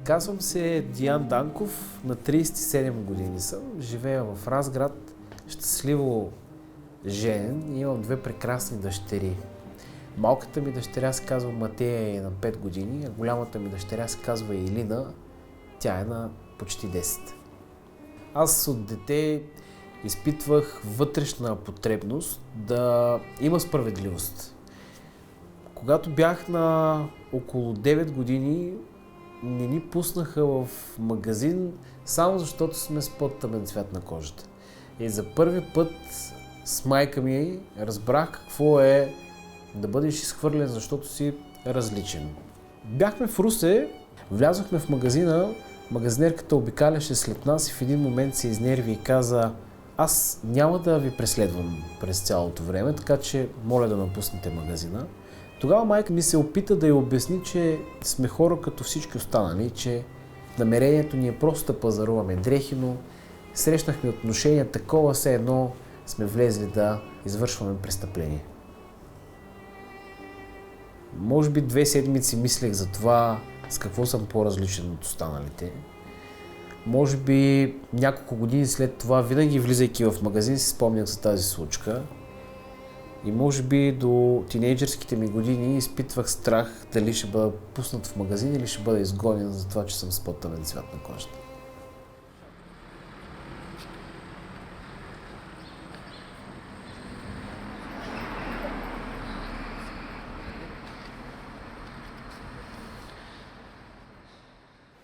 Казвам се Диан Данков, на 37 години съм, живея в Разград, щастливо женен и имам 2 прекрасни дъщери. Малката ми дъщеря се казва Матея и е на 5 години, а голямата ми дъщеря се казва Илина, тя е на почти 10. Аз от дете изпитвах вътрешна потребност да има справедливост. Когато бях на около 9 години, не ни пуснаха в магазин, само защото сме с по-тъмен цвят на кожата. И за първи път с майка ми разбрах какво е да бъдеш изхвърлен, защото си различен. Бяхме в Русе, влязохме в магазина, магазинерката обикаляше след нас и в един момент се изнерви и каза: аз няма да ви преследвам през цялото време, така че моля да напуснете магазина. Тогава майка ми се опита да й обясни, че сме хора като всички останали, че намерението ни е просто да пазаруваме дрехи, но срещнахме отношения такова, все едно сме влезли да извършваме престъпление. Може би 2 седмици мислех за това с какво съм по-различен от останалите. Може би няколко години след това, винаги влизайки в магазин, си спомнях за тази случка. И може би до тинейджърските ми години изпитвах страх дали ще бъда пуснат в магазин или ще бъда изгонен за това, че съм с по-тъмен цвят на кожата.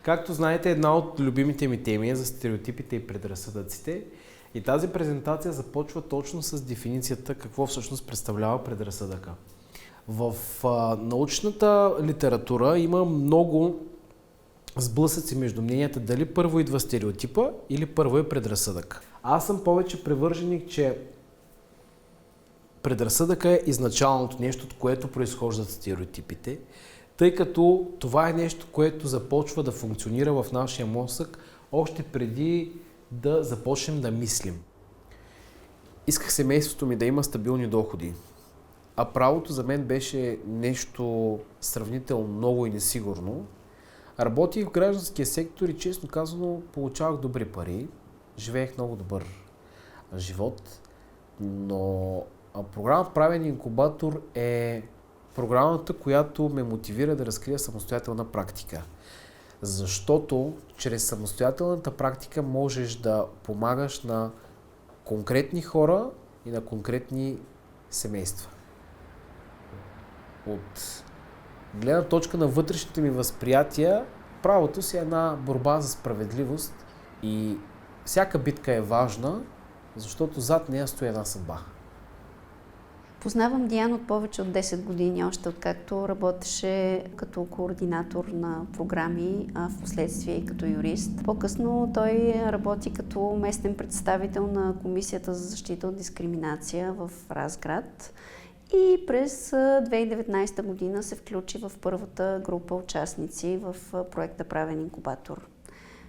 Както знаете, една от любимите ми теми е за стереотипите и предразсъдъците. И тази презентация започва точно с дефиницията какво всъщност представлява предразсъдъка. В научната литература има много сблъсъци между мненията дали първо идва стереотипа или първо е предразсъдък. Аз съм повече привърженик, че предразсъдъка е изначалното нещо, от което произхождат стереотипите, тъй като това е нещо, което започва да функционира в нашия мозък още преди да започнем да мислим. Исках семейството ми да има стабилни доходи, а правото за мен беше нещо сравнително ново и несигурно. Работих в гражданския сектор и честно казано получавах добри пари, живеех много добър живот, но програма Правен инкубатор е програмата, която ме мотивира да разкрия самостоятелна практика. Защото чрез самостоятелната практика можеш да помагаш на конкретни хора и на конкретни семейства. От гледна точка на вътрешните ми възприятия, правото си е една борба за справедливост и всяка битка е важна, защото зад нея стои една съдба. Познавам Диан от повече от 10 години, още откакто работеше като координатор на програми, а в последствие и като юрист. По-късно той работи като местен представител на Комисията за защита от дискриминация в Разград и през 2019 година се включи в първата група участници в проекта Правен инкубатор,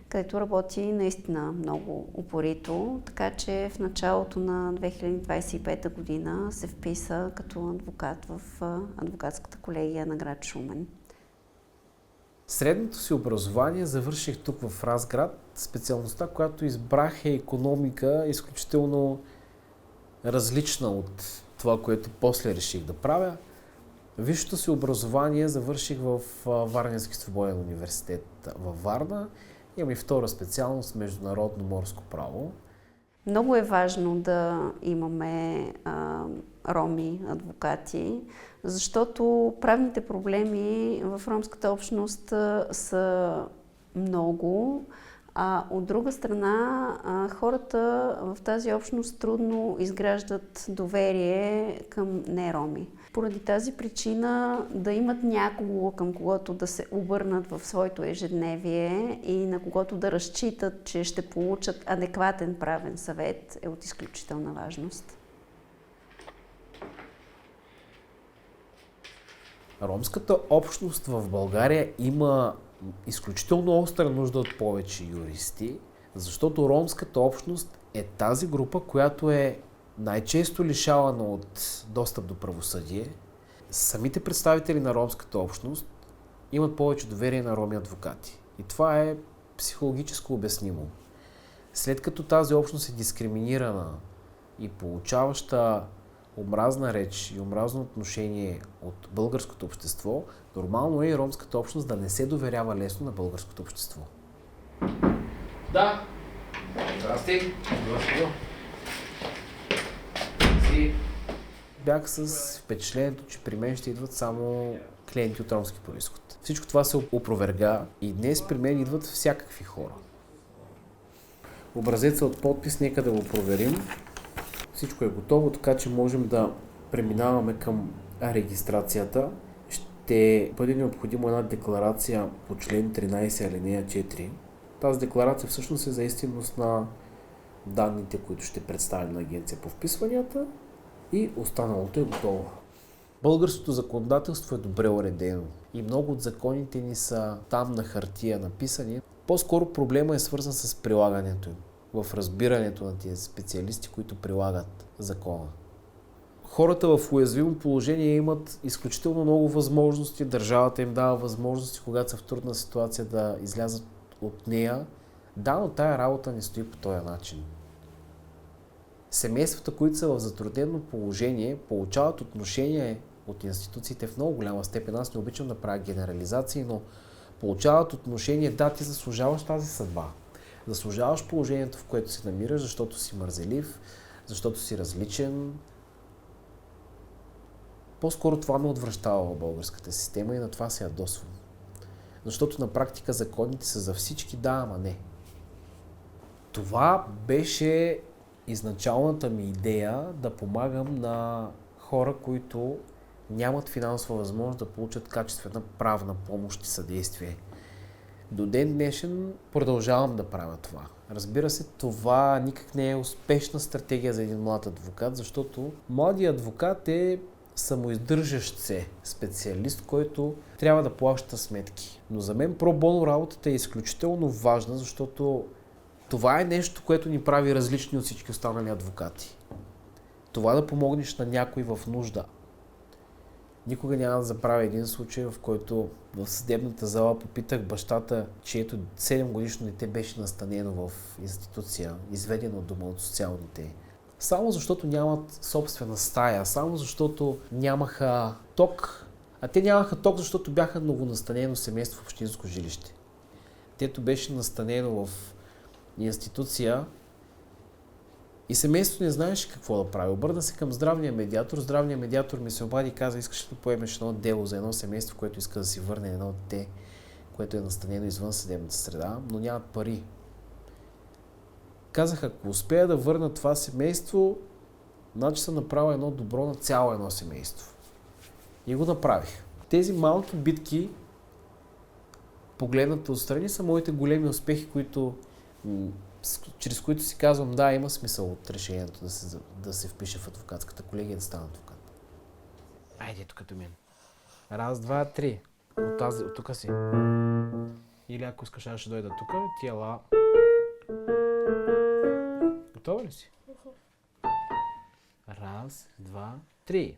където работи наистина много упорито, така че в началото на 2025 година се вписа като адвокат в адвокатската колегия на град Шумен. Средното си образование завърших тук в Разград. Специалността, която избрах, е икономика, изключително различна от това, което после реших да правя. Висшето си образование завърших в Варненски свободен университет във Варна. Имам и втора специалност международно морско право. Много е важно да имаме роми адвокати, защото правните проблеми в ромската общност са много, а от друга страна хората в тази общност трудно изграждат доверие към нероми. Поради тази причина да имат някого, към когото да се обърнат в своето ежедневие и на когото да разчитат, че ще получат адекватен правен съвет, е от изключителна важност. Ромската общност в България има изключително остра нужда от повече юристи, защото ромската общност е тази група, която е най-често лишавана от достъп до правосъдие. Самите представители на ромската общност имат повече доверие на роми адвокати. И това е психологически обяснимо. След като тази общност е дискриминирана и получаваща омразна реч и омразно отношение от българското общество, нормално е и ромската общност да не се доверява лесно на българското общество. Да. Здрасти. Бях с впечатлението, че при мен ще идват само клиенти от ромски произход. Всичко това се опроверга и днес при мен идват всякакви хора. Образеца от подпис, нека да го проверим. Всичко е готово, така че можем да преминаваме към регистрацията. Ще бъде необходимо една декларация по член 13 алинея 4. Тази декларация всъщност е за истинност на данните, които ще представим на Агенция по вписванията и останалото е готово. Българското законодателство е добре уредено и много от законите ни са там на хартия написани. По-скоро проблема е свързан с прилагането им, в разбирането на тези специалисти, които прилагат закона. Хората в уязвимо положение имат изключително много възможности, държавата им дава възможности, когато са в трудна ситуация да излязат от нея. Да, но тая работа не стои по този начин. Семействата, които са в затруднено положение, получават отношение от институциите в много голяма степен. Аз не обичам да правя генерализации, но получават отношение, да, ти заслужаваш тази съдба. Заслужаваш положението, в което се намираш, защото си мързелив, защото си различен. По-скоро това ме отвръщава в българската система и на това се ядосвам. Защото на практика законите са за всички, да, ама не. Това беше изначалната ми идея да помагам на хора, които нямат финансова възможност да получат качествена правна помощ и съдействие. До ден днешен продължавам да правя това. Разбира се, това никак не е успешна стратегия за един млад адвокат, защото младият адвокат е самоиздържащ се специалист, който трябва да плаща сметки. Но за мен про-боно работата е изключително важна, защото това е нещо, което ни прави различни от всички останали адвокати. Това да помогнеш на някой в нужда. Никога няма да забравя един случай, в който в съдебната зала попитах бащата, чието 7-годишно дете беше настанено в институция, изведено от дома от социалните. Само защото нямат собствена стая, само защото нямаха ток, а те нямаха ток, защото бяха новонастанено семейство в общинско жилище. Тето беше настанено в институция и семейството не знаеше какво да прави. Обърна се към здравния медиатор. Здравният медиатор ми се обади и каза, искаш да поемеш едно дело за едно семейство, което иска да си върне едно дете, което е настанено извън съдебната среда, но нямат пари. Казах, ако успея да върна това семейство, значи съм направил едно добро на цяло едно семейство. И го направих. Тези малки битки, погледнато отстрани, са моите големи успехи, чрез които си казвам, да, има смисъл от решението да се впише в адвокатската колегия и да стана адвокат. Айде тук като мен. Раз, два, три. От тук си. Или ако искаш, аз ще дойда тук, ти ела. Готова ли си? Раз, два, три.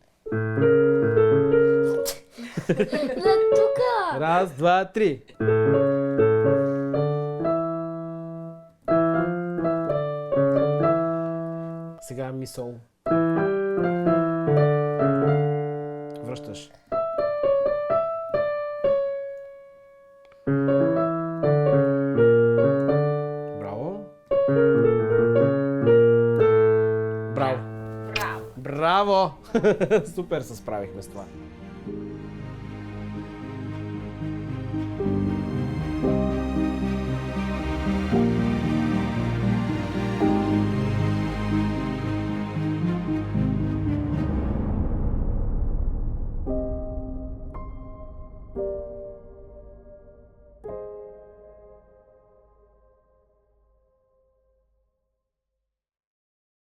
Раз, два, три. Сега ми сол. Връщаш. Браво. Браво. Браво. Браво! Супер се справихме с това.